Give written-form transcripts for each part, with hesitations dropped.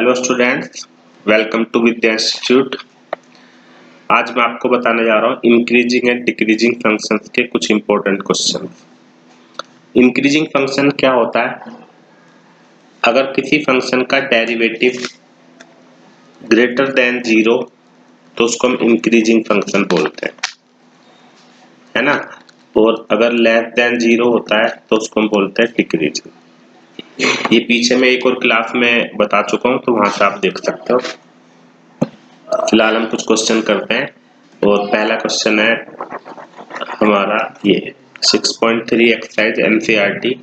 Hello students, welcome to Vidya institute. आज मैं आपको बताने जा रहा हूँ इंक्रीजिंग एंड डिक्रीजिंग फंक्शंस के कुछ इंपॉर्टेंट क्वेश्चन। इंक्रीजिंग फंक्शन क्या होता है? अगर किसी फंक्शन का डेरिवेटिव ग्रेटर देन 0 तो उसको हम इंक्रीजिंग फंक्शन बोलते हैं, है ना। और अगर लेस देन 0 होता है तो उसको हम बोलते हैं डिक्रीजिंग। ये पीछे में एक और क्लास में बता चुका हूँ, तो वहां से आप देख सकते हो। फिलहाल हम कुछ क्वेश्चन करते हैं और पहला क्वेश्चन है हमारा ये 6.3 एक्सरसाइज एनसीईआरटी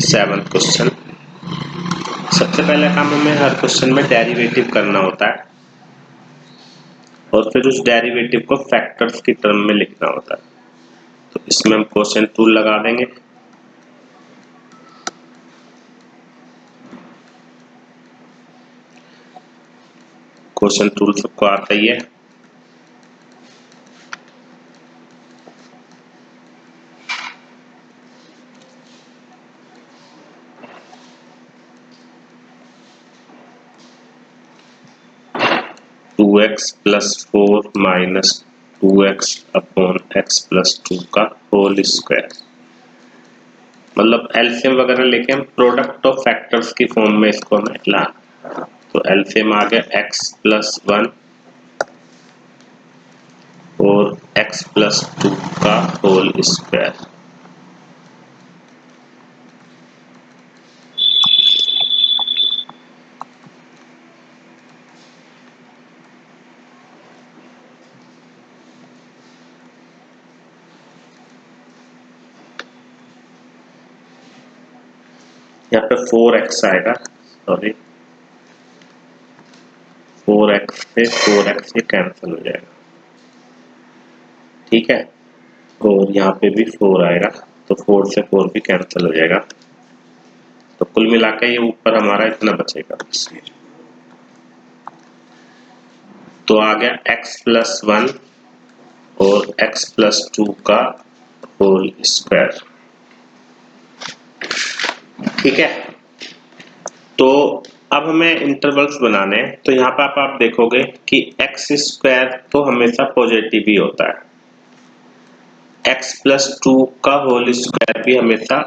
7th क्वेश्चन। सबसे पहला काम हमें हर क्वेश्चन में डेरिवेटिव करना होता है और फिर उस डेरिवेटिव को फैक्टर्स की टर्म में लिखना होता है। तो इसमें हम क्वेश्चन टूल लगा देंगे। क्वेश्चन टूल सबको आता ही है। Two x plus 4 minus 2x upon x plus 2 का होल स्क्वायर, मतलब एलसीएम वगैरह लेके हम प्रोडक्ट ऑफ फैक्टर्स की फॉर्म में इसको हमें ला। तो एलसीएम आ गया x प्लस 1 और x प्लस 2 का होल स्क्वायर। यहाँ पे 4x आएगा, सॉरी 4x से 4x ये कैंसिल हो जाएगा, ठीक है। और यहाँ पे भी 4 आएगा, तो 4 से 4 भी कैंसिल हो जाएगा। तो कुल मिलाकर ये ऊपर हमारा इतना बचेगा। तो आ गया x प्लस 1 और x प्लस 2 का होल स्क्वायर, ठीक है। तो अब हमें इंटरवल्स बनाने हैं। तो यहाँ पे आप देखोगे कि एक्स स्क्वायर तो हमेशा पॉजिटिव ही होता है, x प्लस 2 का होल स्क्वायर भी हमेशा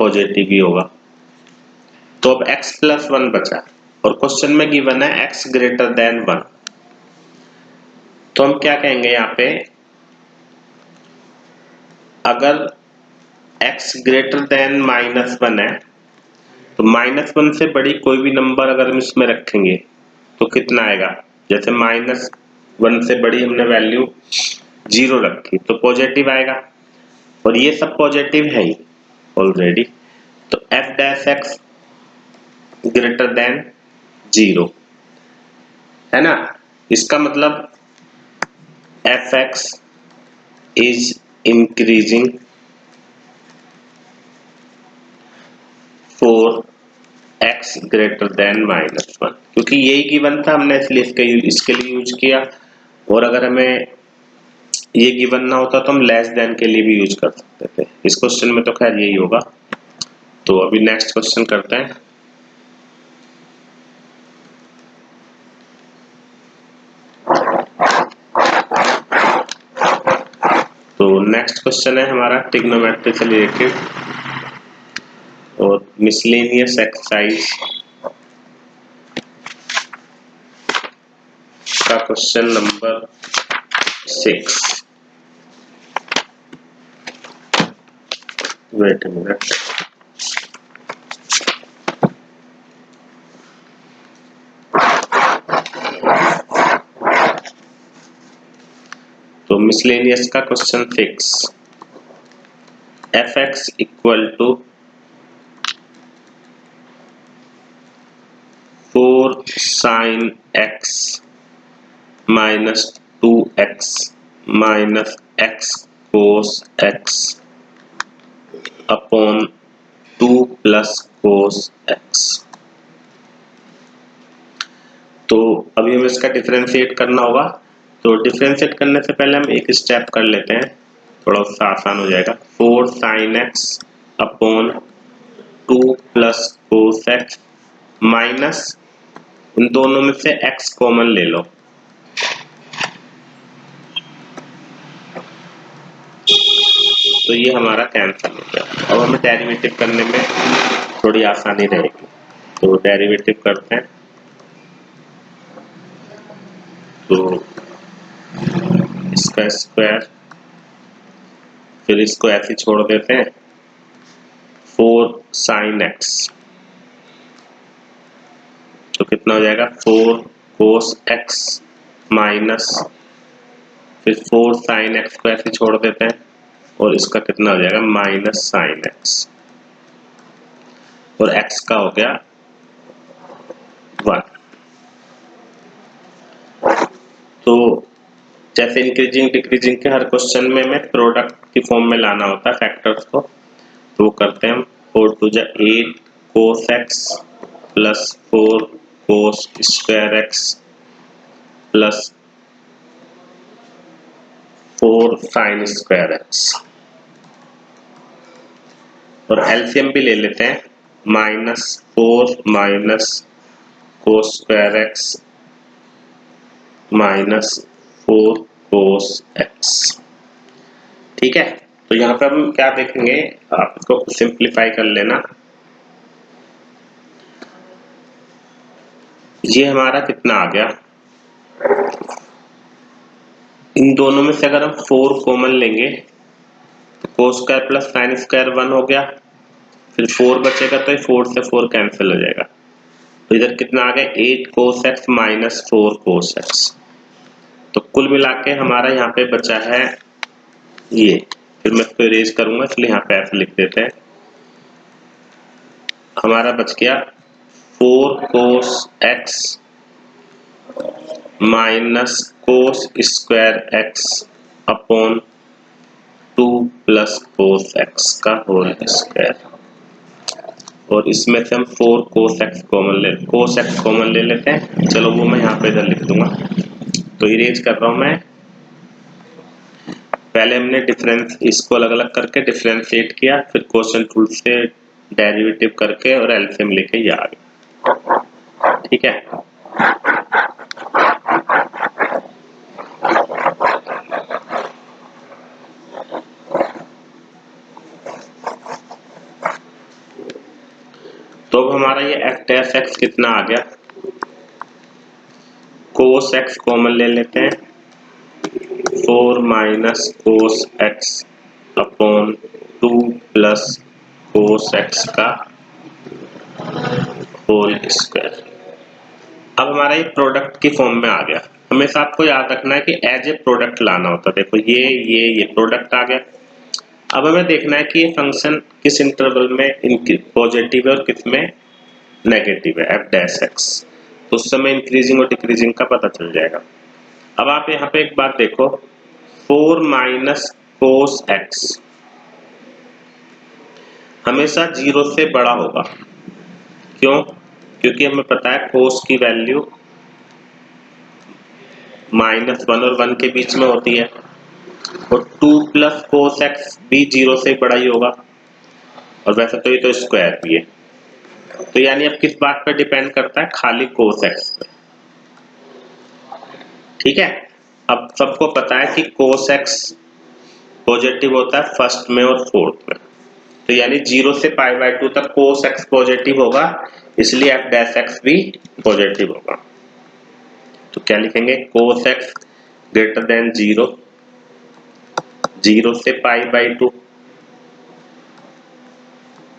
पॉजिटिव ही होगा। तो अब x प्लस 1 बचा और क्वेश्चन में गिवन है x ग्रेटर देन 1। तो हम क्या कहेंगे यहाँ पे, अगर x ग्रेटर देन -1 है तो -1 से बड़ी कोई भी नंबर अगर हम इसमें रखेंगे तो कितना आएगा। जैसे -1 से बड़ी हमने वैल्यू 0 रखी तो पॉजिटिव आएगा, और ये सब पॉजिटिव है ही ऑलरेडी। तो f dash x greater than 0 है ना। इसका मतलब fx is increasing for x greater than -1, क्योंकि यही गिवन था, हमने इसलिए इसके लिए यूज किया। और अगर हमें ये गिवन ना होता तो हम लेस देन के लिए भी यूज कर सकते थे। इस क्वेश्चन में तो खैर यही होगा। तो अभी नेक्स्ट क्वेश्चन करते हैं। तो नेक्स्ट क्वेश्चन है हमारा ट्रिग्नोमेट्री से रिलेटेड और मिसलेनियस एक्सरसाइज का question number 6। Wait a minute, तो मिसलेनियस का question 6, fx equal to 4 sin x minus 2x minus x cos x upon 2 plus cos x। तो अभी हमें इसका डिफरेंशिएट करना होगा। तो डिफरेंशिएट करने से पहले हम एक स्टेप कर लेते हैं, थोड़ा सा आसान हो जाएगा। 4 sin x upon 2 plus cos x minus इन दोनों में से x कॉमन ले लो, तो ये हमारा कैंसिल हो गया। अब हमें डेरिवेटिव करने में थोड़ी आसानी रहेगी, तो डेरिवेटिव करते हैं। तो इसका स्क्वायर, फिर इसको ऐसे छोड़ देते हैं, 4 sin x, तो कितना हो जाएगा 4 cos x माइनस, फिर 4 sin x को ऐसे छोड़ देते हैं, और इसका कितना हो जाएगा माइनस sin x, और x का हो गया 1। तो जैसे इंक्रीजिंग डिक्रीजिंग के हर क्वेश्चन में हमें प्रोडक्ट की फॉर्म में लाना होता है फैक्टर्स को, तो वो करते हैं हम। 4 to the 8 cos x plus 4 cos square x plus 4 sin square x, और एलसीएम भी ले लेते हैं, -4 minus cos square x minus 4 cos x। ठीक है, तो यहाँ पर हम क्या देखेंगे, आप इसको सिंप्लीफाई कर लेना। ये हमारा कितना आ गया, इन दोनों में से अगर हम 4 कॉमन लेंगे तो cos square plus sin square 1 हो गया, फिर 4 बचेगा तो 4 से 4 कैंसिल हो जाएगा, तो इधर कितना आ गया 8 cos x minus 4 cos x। तो कुल मिला के हमारा यहाँ पे बचा है ये, फिर मैं इसको इरेज करूंगा इसलिए यहाँ पे ऐसे लिख देते हैं। हमारा बच गया 4 cos x minus cos square x upon 2 plus cos x का होल स्क्वायर, और इसमें से हम 4 cos x कॉमन ले लेते हैं। चलो वो मैं यहाँ पे इधर लिख दूंगा, तो इरेज कर रहा हूँ मैं। पहले हमने डिफरेंस इसको अलग अलग करके डिफरेंशिएट किया, फिर क्वोशिएंट रूल से डेरिवेटिव करके और एलसीएम लेके ये आ गया। ठीक है, तो अब हमारा ये f डैश x कितना आ गया, cos x कॉमन ले लेते हैं, 4 minus cos x upon 2 plus cos x का होल स्क्वायर। अब हमारा ये प्रोडक्ट की फॉर्म में आ गया। हमेशा आपको याद रखना है कि एज ए प्रोडक्ट लाना होता है। देखो ये प्रोडक्ट आ गया। अब हमें देखना है कि ये फंक्शन किस इंटरवल में पॉजिटिव है और किस में नेगेटिव है, एफ डैश एक्स, तो उस समय इंक्रीजिंग और डिक्रीजिंग का पता चल जाएगा। अब आप यहाँ पे एक बात देखो, 4 माइनस कोस एक्स हमेशा 0 से बड़ा होगा। क्यों? क्योंकि हमें पता है कोस की वैल्यू -1 और 1 के बीच में होती है, और 2 प्लस कोस एक्स भी 0 से बड़ा ही होगा, और वैसे तो ये तो स्क्वायर भी है। तो यानी अब किस बात पर डिपेंड करता है, खाली कोस एक्स पे। ठीक है, अब सबको पता है कि कोस एक्स पॉजिटिव होता है फर्स्ट में और फोर्थ में, तो यानी 0 से π/2 तक कोस एक्स पॉजिटिव होगा, इसलिए एफ डैश एक्स भी पॉजिटिव होगा। तो क्या लिखेंगे, कोस एक्स ग्रेटर देन 0, 0 से π/2,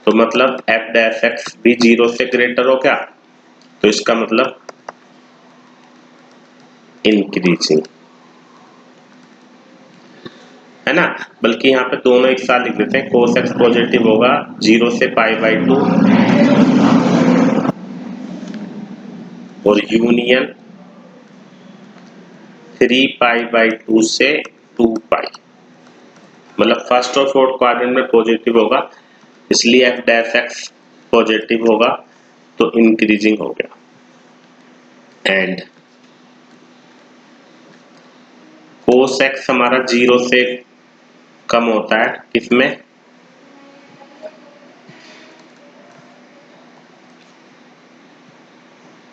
तो मतलब एफ डैश एक्स भी 0 से ग्रेटर हो गया, तो इसका मतलब इंक्रीजिंग है ना। बल्कि यहाँ पे दोनों एक साथ लिख देते हैं, कोस एक्स पॉजिटिव होगा 0 से π/2 और यूनियन 3π/2 से 2π, मतलब फर्स्ट और फोर्थ क्वाड्रेंट में पॉजिटिव होगा, इसलिए एफ डैश एक्स पॉजिटिव होगा, तो इंक्रीजिंग हो गया। एंड कोस एक्स हमारा 0 से कम होता है किसमें,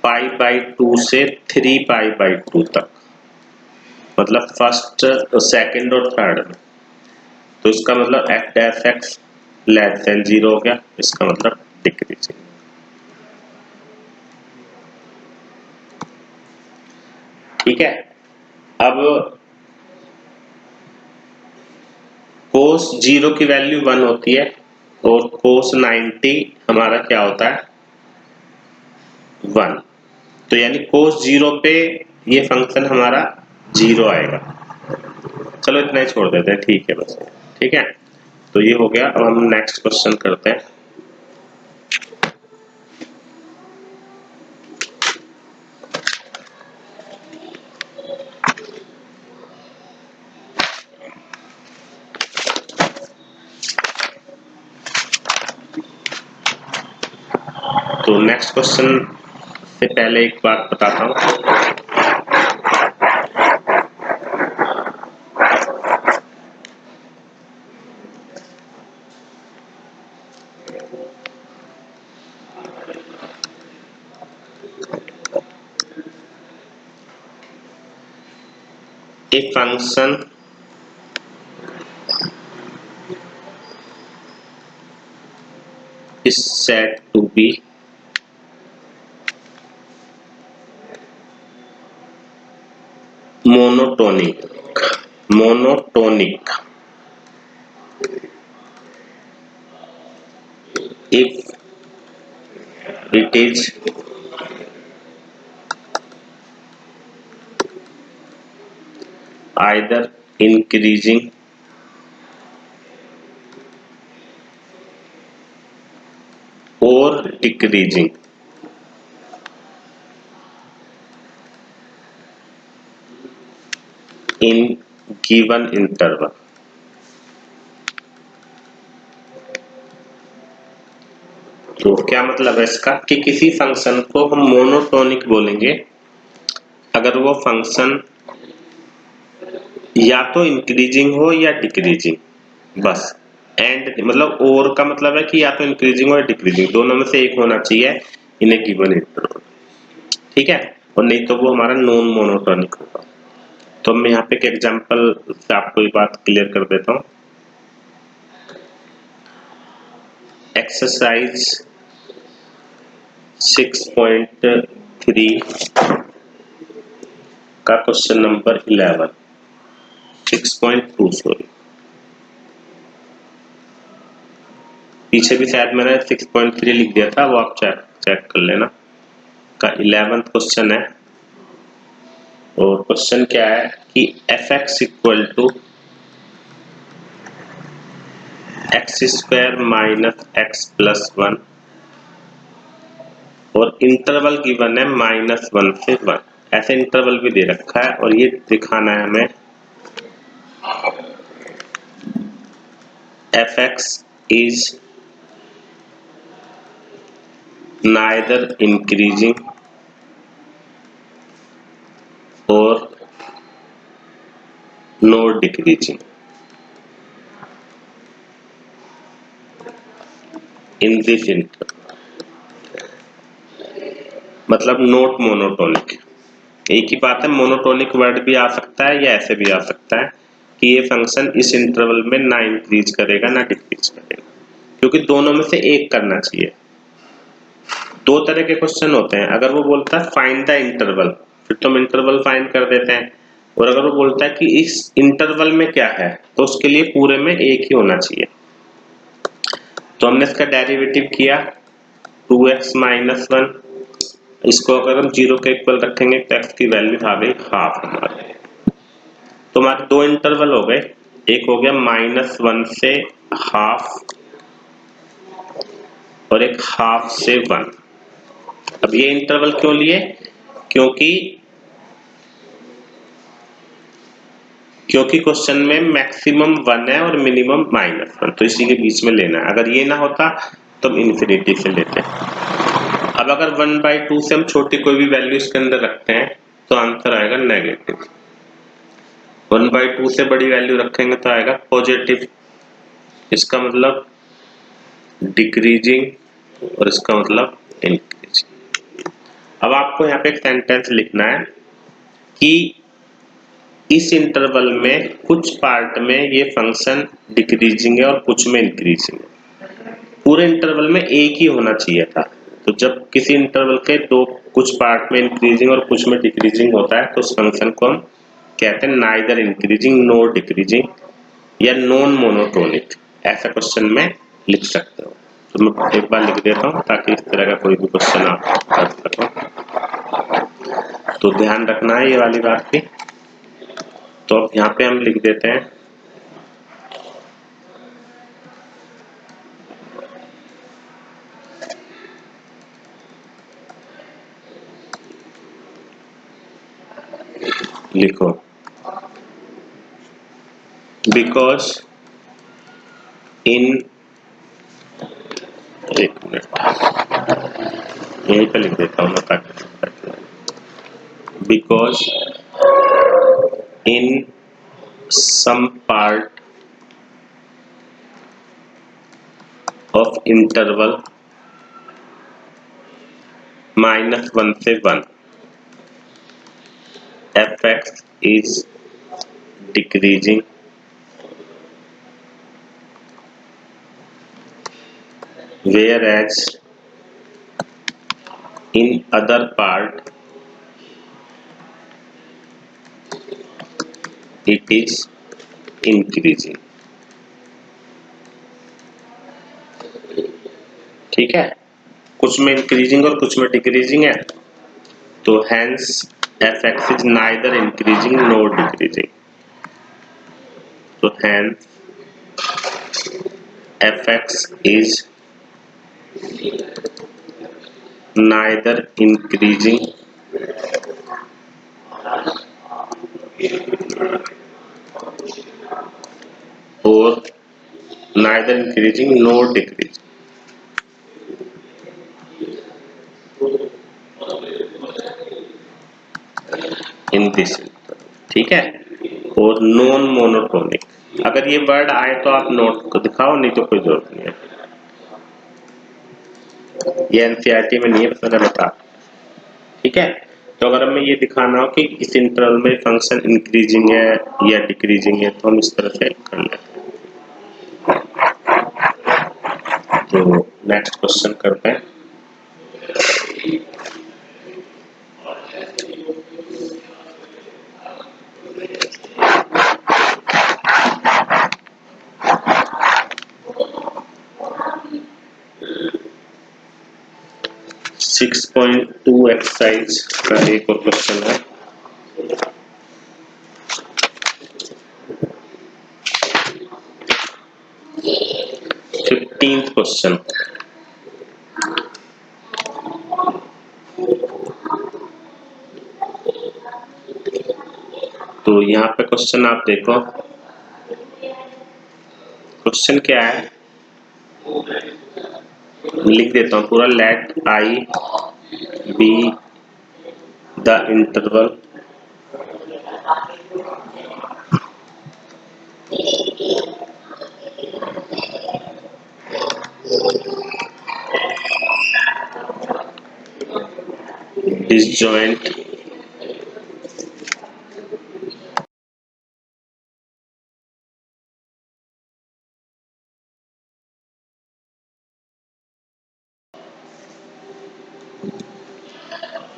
π/2 से 3π/2 तक, मतलब फर्स्ट, सेकंड और थर्ड में। तो इसका मतलब f' लेस देन 0 हो गया, इसका मतलब डिक्रीजिंग। ठीक है। अब cos 0 की वैल्यू 1 होती है और cos 90 हमारा क्या होता है 1। तो यानी cos 0 पे ये फंक्शन हमारा 0 आएगा। चलो इतना ही छोड़ देते हैं, ठीक है बस। ठीक है, तो ये हो गया। अब हम नेक्स्ट क्वेश्चन करते हैं। तो नेक्स्ट क्वेश्चन से पहले एक बात बताता हूँ। A function is said to be monotonic if it is either increasing or decreasing in given interval। तो क्या मतलब है इसका कि किसी फंक्शन को हम मोनोटोनिक बोलेंगे अगर वो फंक्शन या तो इंक्रीजिंग हो या डिक्रीजिंग, बस। एंड मतलब और का मतलब है कि या तो इंक्रीजिंग हो या डिक्रीजिंग, दोनों में से एक होना चाहिए इन ए गिवन इंटरवल। ठीक है, और नहीं तो वो हमारा नॉन मोनोटोनिक होगा। तो मैं यहाँ पे एक एग्जांपल से आपको ये बात क्लियर कर देता हूँ। एक्सरसाइज 6.3 का क्वेश्चन नंबर 11, 6.2 सॉरी, पीछे भी शायद मैंने 6.3 लिख दिया था, वो आप चेक कर लेना। का 11th क्वेश्चन है और क्वेश्चन क्या है कि f(x) equal to x² minus x plus 1 और इंटरवल गिवन है -1 से 1। ऐसे इंटरवल भी दे रखा है और ये दिखाना है हमें f(x) is neither increasing or nor decreasing in this interval। मतलब नोट मोनोटोनिक। एक ही बात है, मोनोटोनिक वर्ड भी आ सकता है या ऐसे भी आ सकता है कि ये फंक्शन इस इंटरवल में ना इंक्रीज करेगा ना डिक्रीज करेगा, क्योंकि दोनों में से एक करना चाहिए। दो तरह के क्वेश्चन होते हैं, अगर वो बोलता है फाइंड द इंटरवल, फिर तो हम इंटरवल फाइंड कर देते हैं, और अगर वो बोलता है कि इस इंटरवल में क्या है तो उसके लिए पूरे में एक ही होना चाहिए। तो हमने इसका डेरिवेटिव किया 2x माइनस 1, इसको अगर हम 0 के इक्वल रखेंगे तो x की वैल्यू आ गई हाफ हमारे। तो हमारे दो इंटरवल हो गए, एक हो गया -1 से हाफ और एक हाफ से 1। अब ये इंटरवल क्यों लिए, क्योंकि क्वेश्चन में मैक्सिमम 1 है और मिनिमम -1, तो इसी के बीच में लेना है। अगर ये ना होता तो हम इन्फिनिटी से लेते। अब अगर 1/2 से हम छोटी कोई भी वैल्यू इसके अंदर रखते हैं तो आंसर आएगा नेगेटिव, 1/2 से बड़ी वैल्यू रखेंगे तो आएगा पॉजिटिव, इसका मतलब डिक्रीजिंग और इसका मतलब इंक्रीजिंग। अब आपको यहाँ पे एक सेंटेंस लिखना है कि इस इंटरवल में कुछ पार्ट में ये फंक्शन डिक्रीजिंग है और कुछ में इंक्रीजिंग है। पूरे इंटरवल में एक ही होना चाहिए था। तो जब किसी इंटरवल के दो कुछ पार्ट में इंक्रीजिंग और कुछ में डिक्रीजिंग होता है तो उस फंक्शन को हम कहते हैं नाइदर इंक्रीजिंग नोर डिक्रीजिंग या नॉन मोनोटोनिक। ऐसा क्वेश्चन में लिख सकते हो। तो मैं एक बार लिख देता हूँ ताकि इस तरह का कोई भी क्वेश्चन आप कर सको। तो ध्यान रखना है ये वाली बात की। तो अब यहाँ पे हम लिख देते हैं लिखो बिकॉज इन एक मिनट यहीं पे लिख देता हूँ मैं ताकि because in some part of interval -1 से 1 fx is decreasing whereas in other part it is increasing। ठीक है, कुछ में इंक्रीजिंग और कुछ में डिक्रीजिंग है, तो hence fx is neither increasing nor decreasing। तो hence fx is neither increasing or neither increasing nor decreasing in this interval। ठीक है, और नॉन मोनोटोनिक। अगर ये वर्ड आए तो आप नोट को दिखाओ, नहीं तो कोई जरूरत नहीं है। ये एनसीईआरटी में नहीं है, बस मैंने बता। ठीक है, तो अगर हमें ये दिखाना हो कि इस इंटरवल में फंक्शन इंक्रीजिंग है या डिक्रीजिंग है तो हम इस तरह से कर लेते हैं। तो नेक्स्ट क्वेश्चन करते हैं। सिक्स 6.2 एक्सरसाइज का एक और क्वेश्चन है। क्वेश्चन, तो यहाँ पे क्वेश्चन आप देखो, क्वेश्चन क्या है लिख देता हूँ पूरा। Let I be the interval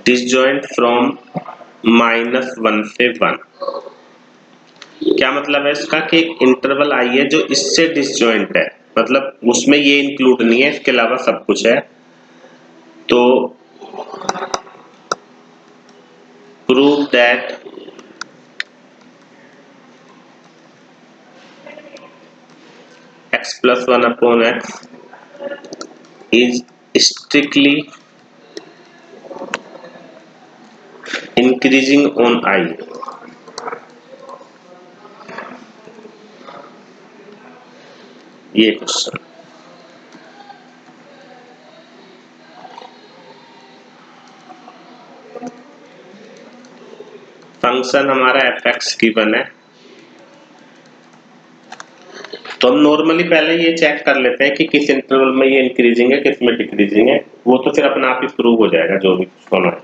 disjoint from -1 से 1। क्या मतलब है इसका कि एक इंटरवल आई है जो इससे डिसजॉइंट है, मतलब उसमें ये इंक्लूड नहीं है, इसके अलावा सब कुछ है। तो prove that x + 1/x is strictly increasing on I। ये क्वेश्चन, फंक्शन हमारा fx गिवन है, तो हम नॉर्मली पहले ये चेक कर लेते हैं कि किस इंटरवल में ये इंक्रीजिंग है किस में डिक्रीजिंग है। वो तो फिर अपना आप ही प्रूव हो जाएगा जो भी होना है।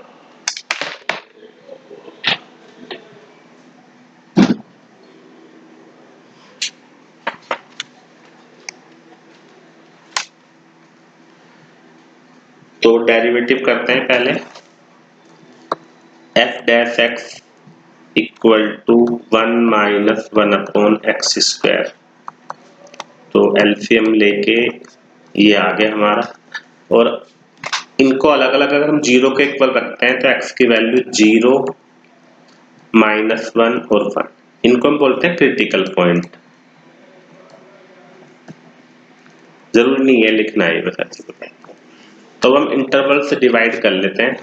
डेरिवेटिव करते हैं पहले। F dash x equal to 1 minus 1 upon x square. तो एलसीएम लेके ये आ गया हमारा, और इनको अलग अलग अगर हम 0 के इक्वल रखते हैं तो एक्स की वैल्यू 0 -1 और 1, इनको हम बोलते हैं क्रिटिकल पॉइंट। जरूरी नहीं है लिखना है बस ऐसे बताएं। तो हम इंटरवल से डिवाइड कर लेते हैं।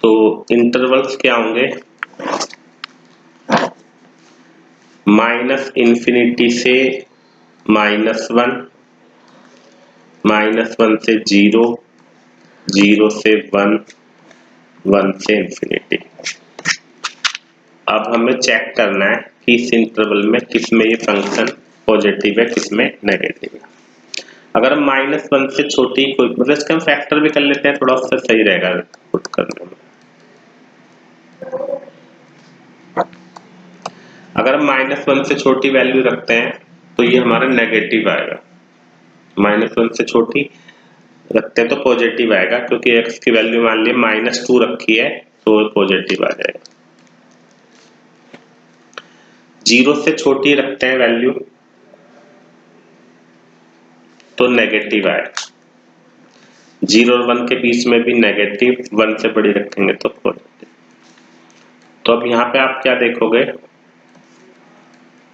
तो इंटरवल्स क्या होंगे, -∞ से -1, -1 से 0, 0 से 1, 1 से इंफिनिटी। अब हमें चेक करना है कि इस इंटरवल में किस में ये फंक्शन पॉजिटिव है, किस में नेगेटिव है। अगर हम -1 से छोटी कोई, मतलब इसका हम फैक्टर भी कर लेते हैं, थोड़ा सा सही रहेगा पुट करने में। अगर हम -1 से छोटी वैल्यू रखते हैं तो ये हमारा नेगेटिव आएगा। -1 से छोटी रखते हैं तो पॉजिटिव आएगा, क्योंकि x की वैल्यू मान लिया -2 रखी है तो पॉजिटिव आ जाएगा। 0 से छोटी रखते हैं वैल्यू तो नेगेटिव आएगा। 0 और 1 के बीच में भी नेगेटिव, 1 से बड़ी रखेंगे तो पॉजिटिव। तो अब यहाँ पे आप क्या देखोगे,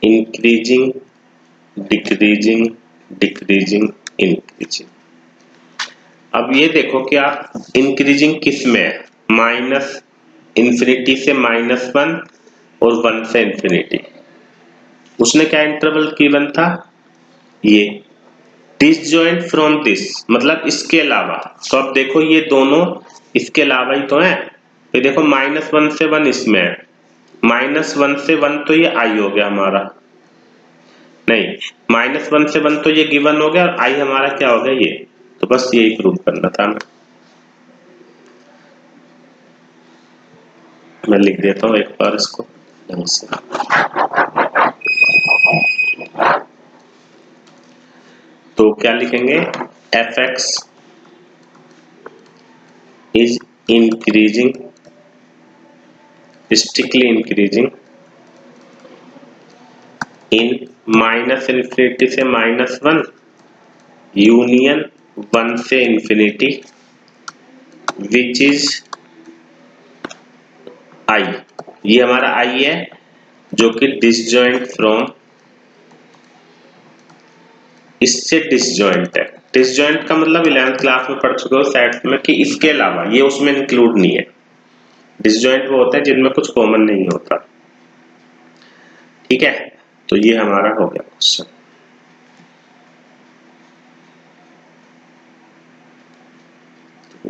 इंक्रीजिंग, डिक्रीजिंग, डिक्रीजिंग, इंक्रीजिंग। अब ये देखो कि आप इंक्रीजिंग किस में है, -∞ से -1 और 1 से इंफिनिटी। उसने क्या इंटरवल गिवन था, ये डिसजॉइंट फ्रॉम दिस, मतलब इसके अलावा। तो अब देखो ये दोनों इसके अलावा ही तो है। ये देखो -1 से 1 इसमें है, -1 से 1 तो ये आई हो गया हमारा, नहीं -1 से 1 तो ये गिवन हो गया, और आई हमारा क्या हो गया ये। तो बस यही प्रूव करना था हमें। मैं लिख देता हूँ एक बार इसको ढंग से। तो क्या लिखेंगे, F x is increasing, strictly increasing in -∞ से -1 यूनियन 1 से इंफिनिटी विच इज आई। ये हमारा आई है जो कि डिसजॉइंट फ्रॉम, इससे डिसजॉइंट है। डिसजॉइंट का मतलब 11th क्लास में पढ़ चुके हो सेट्स में कि इसके अलावा, ये उसमें इंक्लूड नहीं है। डिसजॉइंट वो होता है जिनमें कुछ कॉमन नहीं होता। ठीक है, तो ये हमारा हो गया क्वेश्चन।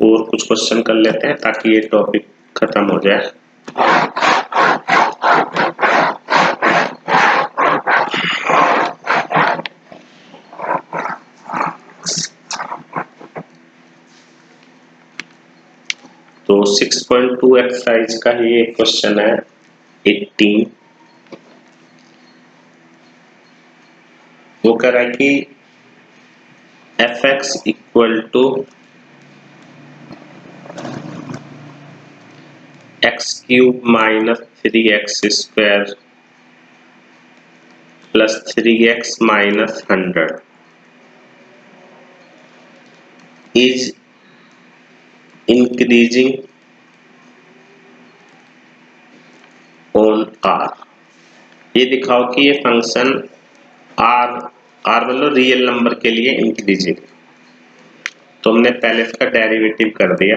और कुछ क्वेश्चन कर लेते हैं ताकि ये टॉपिक खत्म हो जाए। तो 6.2 एक्सरसाइज का ये क्वेश्चन है 18। वो कह रहा है कि f x equal to x³ minus 3x square plus 3x minus 100 is increasing on r। ये दिखाओ कि ये फंक्शन r मतलब रियल नंबर के लिए इंक्रीजिंग। तो हमने पहले इसका डेरिवेटिव कर दिया,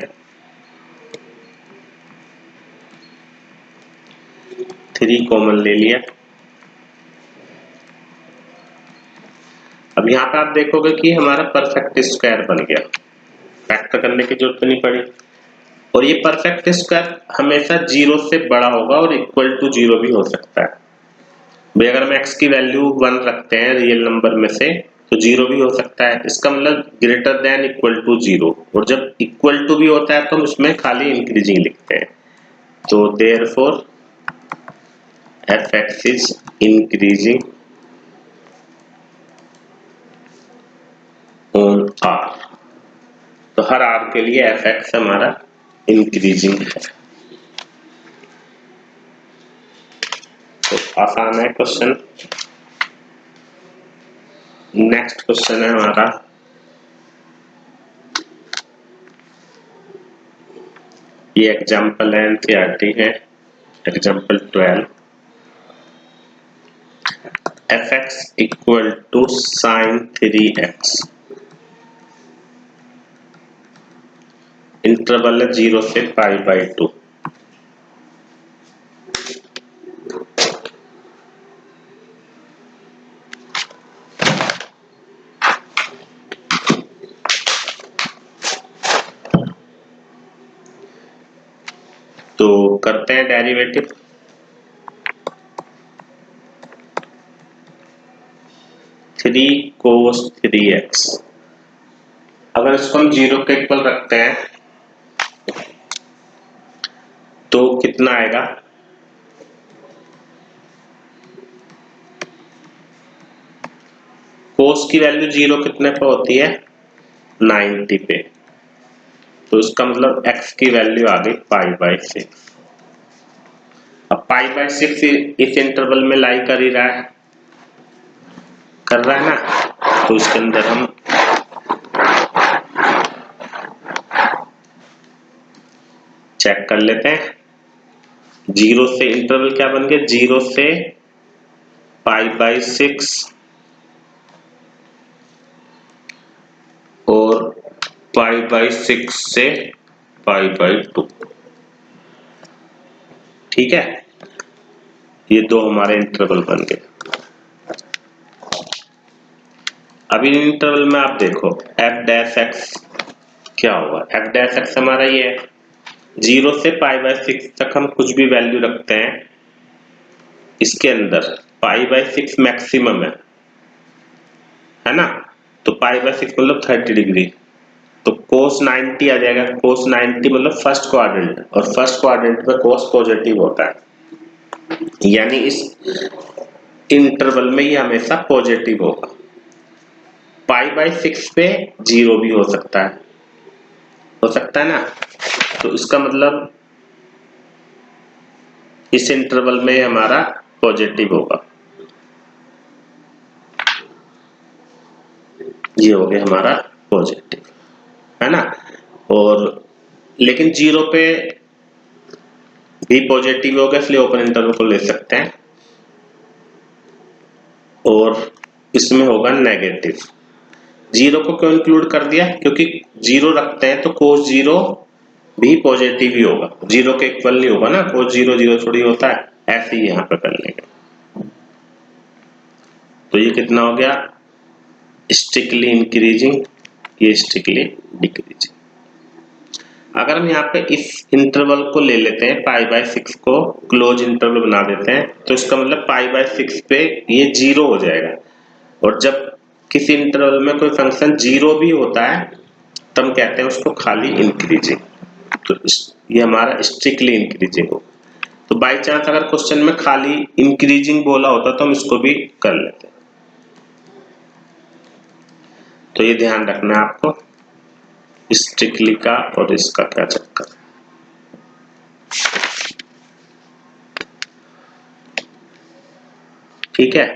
3 कॉमन ले लिया। अब यहाँ पे आप देखोगे कि हमारा परफेक्ट स्क्वायर बन गया, फैक्टर करने की जरूरत नहीं पड़ी। और ये परफेक्ट स्क्वायर हमेशा 0 से बड़ा होगा और इक्वल टू 0 भी हो सकता है। भाई अगर हम x की वैल्यू 1 रखते हैं रियल नंबर में से तो 0 भी हो सकता है, इसका मतलब ग्रेटर देन इक्वल टू 0। और जब इक्वल टू भी होता है तो हम इसमें खाली इंक्रीजिंग लिखते हैं। तो therefore f x is increasing on R, तो हर आर के लिए एफ एक्स हमारा इंक्रीजिंग है। तो आसान है क्वेश्चन। नेक्स्ट क्वेश्चन है हमारा ये एग्जाम्पल है एनसीईआरटी है, example 12 f x equal to sine 3x, interval है 0 से π/2। तो करते हैं डेरिवेटिव। थ्री कोस 3x, अगर इसको हम 0 के इक्वल रखते हैं तो कितना आएगा? कोस की वैल्यू 0 कितने पे होती है? 90 पे, तो इसका मतलब x की वैल्यू आ गई π/6। अब π/6 इस इंटरवल में लाई कर ही रहा है, कर रहा है ना, तो इसके अंदर हम चेक कर लेते हैं। 0 से इंटरवल क्या बन गया? 0 से π/6 और π/6 से π/2। ठीक है, ये दो हमारे इंटरवल बन गए। अभी इंटरवल में आप देखो f डैश x क्या होगा? f डैश x हमारा ये है, 0 से π/6 तक हम कुछ भी वैल्यू रखते हैं, इसके अंदर π/6 मैक्सिमम है ना, तो π/6 मतलब 30 डिग्री, तो cos 90 आ जाएगा। cos 90 मतलब फर्स्ट क्वाड्रेंट, और फर्स्ट क्वाड्रेंट में cos पॉजिटिव होता है, यानी इस इंटरवल में ये हमेशा पॉजिटिव होगा। π/6 पे 0 भी हो सकता है ना, तो इसका मतलब इस इंटरवल में हमारा पॉजिटिव होगा। ये हो गया हमारा पॉजिटिव, है ना। और लेकिन 0 पे भी पॉजिटिव होगा, इसलिए ओपन इंटरवल को ले सकते हैं, और इसमें होगा नेगेटिव। 0 को क्यों इंक्लूड कर दिया? क्योंकि 0 रखते हैं तो cos 0 भी पॉजिटिव ही होगा, 0 के इक्वल नहीं होगा ना, cos 0 0 थोड़ी होता है, ऐसे ही यहाँ पे कर लेंगे। तो ये कितना हो गया? स्ट्रिक्टली इंक्रीजिंग, ये स्ट्रिक्टली डिक्रीजिंग। अगर हम यहाँ पे इस इंटरवल को ले लेते हैं, π/6 को क्लोज इंटरवल बना देते हैं, तो इसका मतलब π/6 पे ये 0 हो जाएगा। और जब किसी इंटरवल में कोई फंक्शन 0 भी होता है तो हम कहते हैं उसको खाली इंक्रीजिंग, तो ये हमारा स्ट्रिक्टली इंक्रीजिंग हो। तो बाई चांस अगर क्वेश्चन में खाली इंक्रीजिंग बोला होता तो हम इसको भी कर लेते हैं। तो ये ध्यान रखना है आपको, स्ट्रिक्टली का और इसका क्या चक्कर। ठीक है,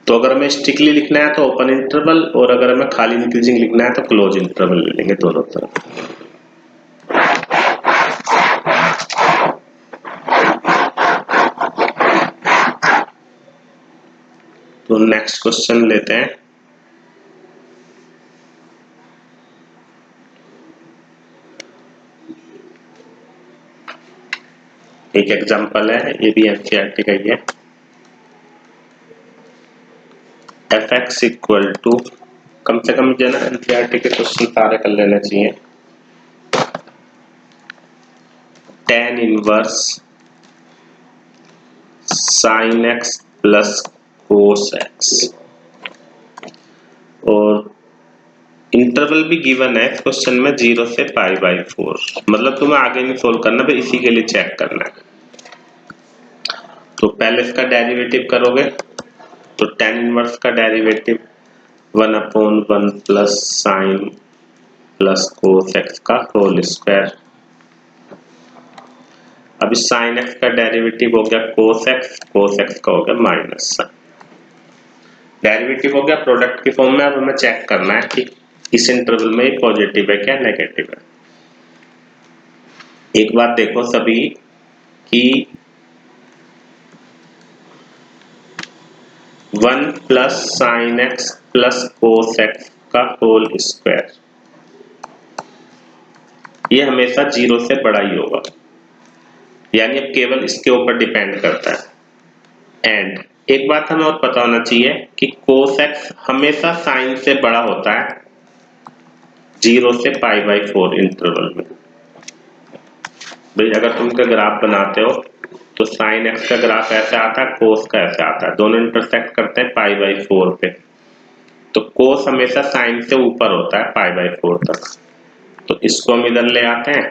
तो अगर हमें स्ट्रिक्टली लिखना है तो ओपन इंटरवल, और अगर हमें खाली इंक्रीजिंग लिखना है तो क्लोज इंटरवल ले लेंगे दोनों तरफ। तो नेक्स्ट क्वेश्चन लेते हैं। एक एग्जांपल है, ये भी एनसीईआरटी का ही है। एफ एक्स इक्वल टू, कम से कम जो ना एनसीईआरटी के क्वेश्चन सारे कर लेना चाहिए। tan inverse sin x plus cos x, और इंटरवल भी गिवन है इस क्वेश्चन में 0 से π/4, मतलब तुम्हें आगे नहीं सोल्व करना, फिर इसी के लिए चेक करना है। तो पहले इसका डेरिवेटिव करोगे तो tan इनवर्स का derivative 1/1 plus sign plus cos x का होल स्क्वायर। अब इस साइन एक्स का डेरिवेटिव हो गया कोस एक्स का हो गया माइनस साइन। डेरिवेटिव हो गया प्रोडक्ट की फॉर्म में। अब हमें चेक करना है कि इस इंटरवल में पॉजिटिव है क्या नेगेटिव है। एक बात देखो सभी कि 1 plus sine x plus cos x का होल स्क्वायर ये हमेशा 0 से बड़ा ही होगा, यानी अब केवल इसके ऊपर डिपेंड करता है। एंड एक बात हमें और पता होना चाहिए कि कोस एक्स हमेशा साइन से बड़ा होता है 0 से π/4 इंटरवल में। भाई अगर तुम का ग्राफ बनाते हो तो साइन एक्स का ग्राफ ऐसे आता है, कोस का ऐसे आता है, दोनों इंटरसेक्ट करते हैं π/4 पे। तो कोस हमेशा साइन से ऊपर होता है π/4 तक। तो इसको हम इधर ले आते हैं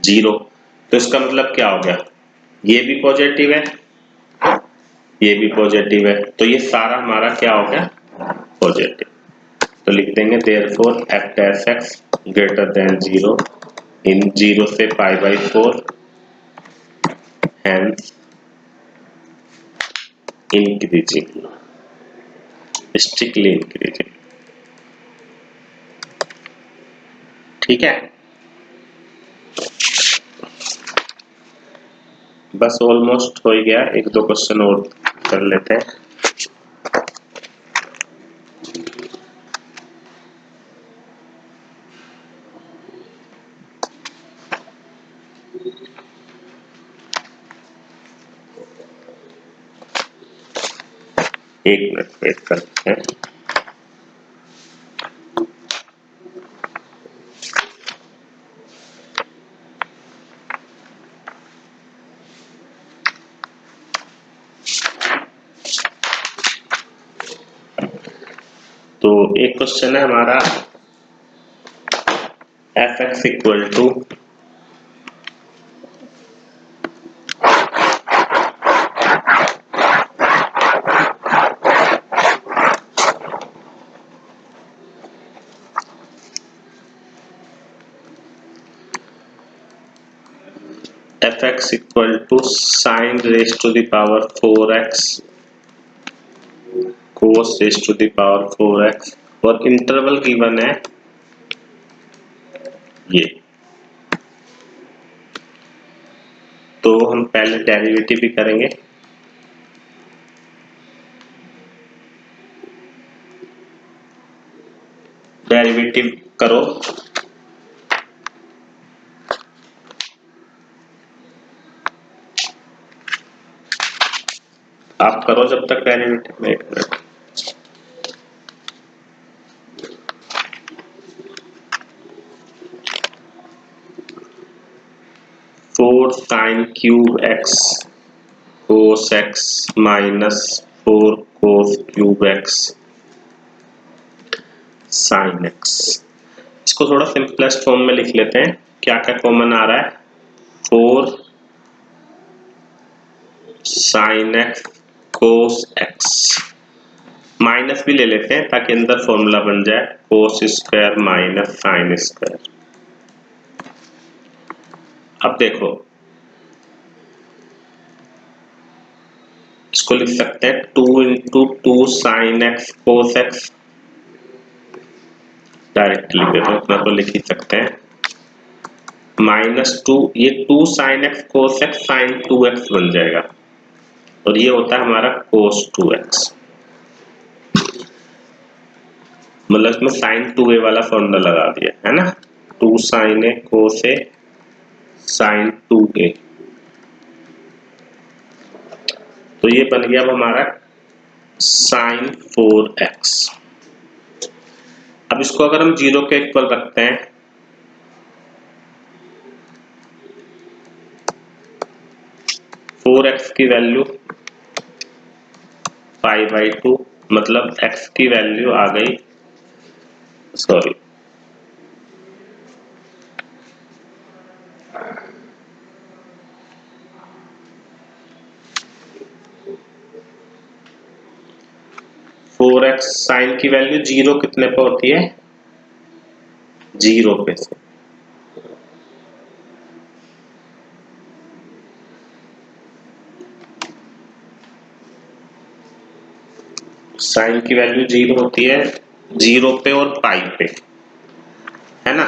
0। तो इसका मतलब क्या हो गया, ये भी पॉजिटिव है, ये भी पॉजिटिव है, तो ये सारा हमारा क्या हो गया पॉजिटिव। तो लिख देंगे therefore f dash x greater than 0 इन 0 से π/4 hence इंक्रीजिंग, स्ट्रिक्टली इंक्रीजिंग। ठीक है, बस ऑलमोस्ट हो ही गया, एक दो क्वेश्चन और कर लेते हैं। एक मिनट वेट करते हैं। तो एक क्वेश्चन है हमारा f x equal to f x equal to sine raise to the power 4x cos raise to the power 4x और इंटरवल गिवन है ये। तो हम पहले डेरिवेटिव भी करेंगे। डेरिवेटिव करो, आप करो जब तक डेरिवेटिव में। 4 sine cube x cos x minus 4 cos cube x sine x. इसको थोड़ा सिंपलेस्ट फॉर्म में लिख लेते हैं। क्या क्या कॉमन आ रहा है, 4 sign x cos x, minus भी ले लेते हैं ताकि अंदर फॉर्मूला बन जाए cos square minus sine square. अब देखो इसको लिख सकते हैं 2 into 2 sine x cos x, directly लिख देते हैं, उतना तो लिख ही सकते हैं, -2 ये 2 sine x cos x sine 2x बन जाएगा और ये होता है हमारा कोस 2x। मतलब इसमें साइन 2a वाला फॉर्मूला लगा दिया है ना, 2 साइन ए कोस ए साइन 2a। तो ये बन गया अब हमारा साइन 4x। अब इसको अगर हम 0 के इक्वल रखते हैं, फोर एक्स की वैल्यू π/2, मतलब x की वैल्यू आ गई, सॉरी 4x साइन की वैल्यू 0 कितने पे होती है? 0 पे से। साइन की वैल्यू 0 होती है 0 पे और पाई पे, है ना।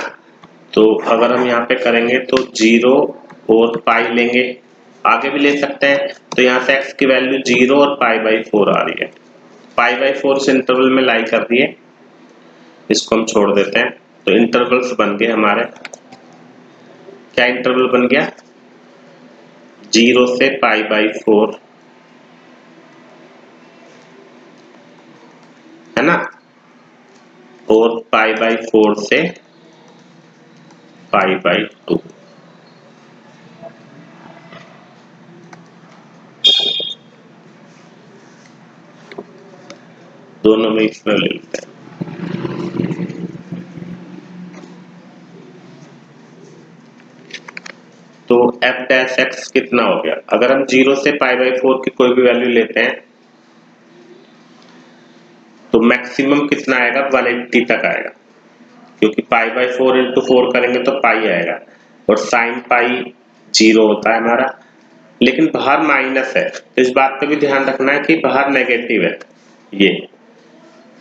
तो अगर हम यहाँ पे करेंगे तो 0 और पाई लेंगे, आगे भी ले सकते हैं। तो यहाँ से x की वैल्यू 0 और π/4 आ रही है। π/4 इस इंटरवल में लाई कर रही है, इसको हम छोड़ देते हैं। तो इंटरवल्स बन गए हमारे, क्या इंटरवल बन गया? 0 से π/4, है ना, और π/4 से π/2। दोनों में इसमें ले लेते हैं। तो f डैश x कितना हो गया? अगर हम 0 से π/4 की कोई भी वैल्यू लेते हैं तो मैक्सिमम कितना आएगा? 180 तक आएगा, क्योंकि π/4 इंटू 4 करेंगे तो पाई आएगा, और साइन पाई 0 होता है हमारा। लेकिन बाहर माइनस है, तो इस बात पे भी ध्यान रखना है कि बाहर नेगेटिव है ये।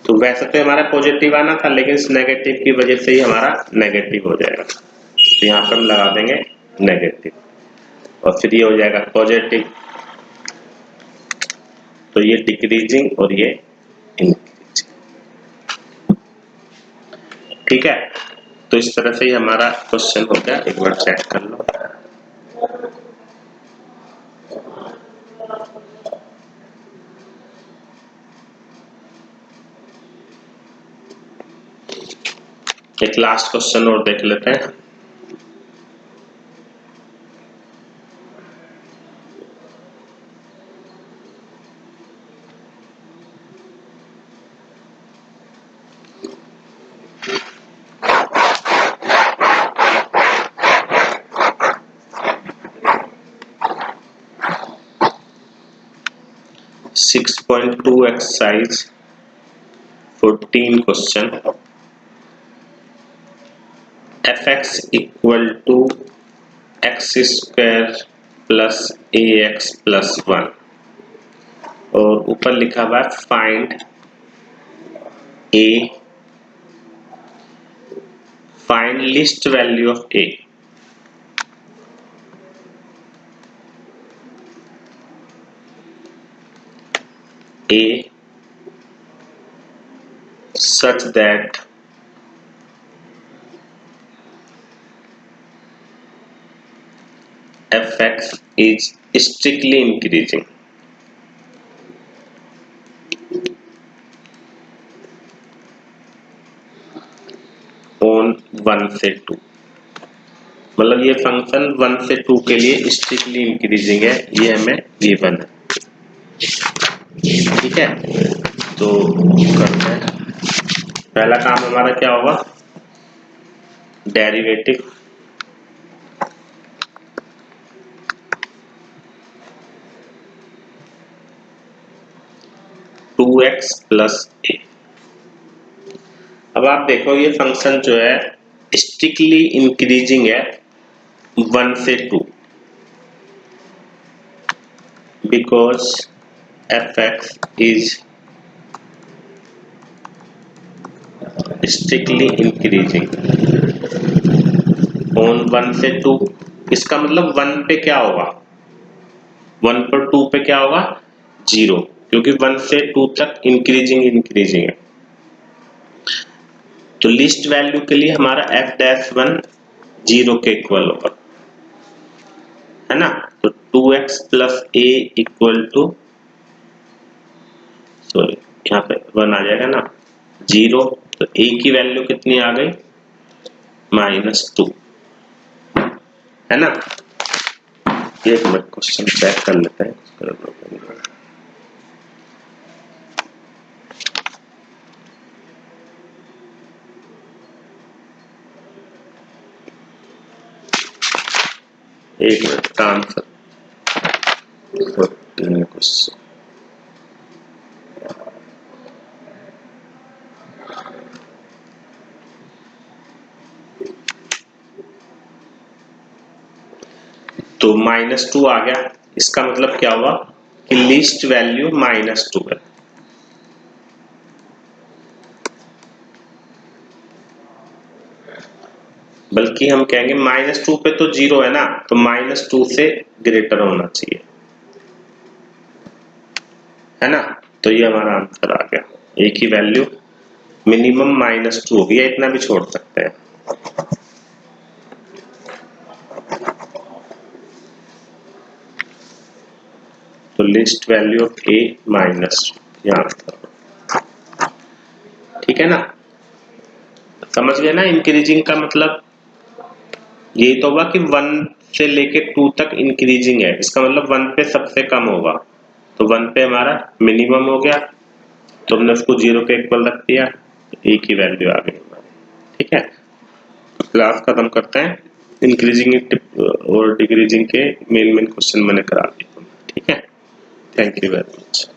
तो वैसे तो हमारा पॉजिटिव आना था, लेकिन इस नेगेटिव की वजह से ही हमारा नेगेटिव हो जाएगा। तो यहाँ पर हम लगा देंगे नेगेटिव, और फिर ये हो जाएगा पॉजिटिव। तो ये डिक्रीजिंग और ये इंक्रीजिंग, ठीक है। तो इस तरह से ही हमारा क्वेश्चन हो गया, एक बार चेक कर लो। एक लास्ट क्वेश्चन और देख लेते हैं। Six 6.2 exercise 14 question. fx equal to x square plus a x plus 1, और ऊपर लिखा हुआ है find a, find least value of a. A such that fx is strictly increasing on 1 से 2। मतलब ये फंक्शन 1 से 2 के लिए स्ट्रिक्टली इंक्रीजिंग है, ये हमें गिवन है, ठीक है। तो करते हैं, पहला काम हमारा क्या होगा? डेरिवेटिव, टू एक्स प्लस ए। अब आप देखो ये फंक्शन जो है स्ट्रिक्टली इंक्रीजिंग है 1 से 2, because fx is strictly increasing on 1 से 2। इसका मतलब 1 पे क्या होगा? 1 पर 2 पे क्या होगा? 0, क्योंकि 1 से 2 तक इंक्रीजिंग है। तो लिस्ट वैल्यू के लिए हमारा f-1 0 के इक्वल होगा, है ना। तो 2x plus a equal to, sorry यहाँ पे 1 आ जाएगा ना, 0। तो a की वैल्यू कितनी आ गई? -2, है ना। एक मिनट क्वेश्चन चेक कर लेते हैं। एक मिनट का आंसर क्वेश्चन, तो -2 आ गया। इसका मतलब क्या हुआ कि लीस्ट वैल्यू -2 है। बल्कि हम कहेंगे -2 पे तो 0 है ना, तो -2 से ग्रेटर होना चाहिए, है ना। तो ये हमारा आंसर आ गया। एक ही वैल्यू मिनिमम -2 होगी, या इतना भी छोड़ सकते हैं। तो लिस्ट वैल्यू ऑफ a -2 यहाँ आंसर। ठीक है ना, समझ गए ना। इंक्रीजिंग का मतलब यही तो होगा कि 1 से लेके 2 तक इंक्रीजिंग है, इसका मतलब 1 पे सबसे कम होगा। तो 1 पे हमारा मिनिमम हो गया, तो हमने उसको 0 के इक्वल रख दिया, एक ही वैल्यू आ गई हमारी। ठीक है, क्लास खत्म करते हैं। इंक्रीजिंग और डिक्रीजिंग के मेन क्वेश्चन मैंने करा दिए। ठीक है, थैंक यू वेरी मच।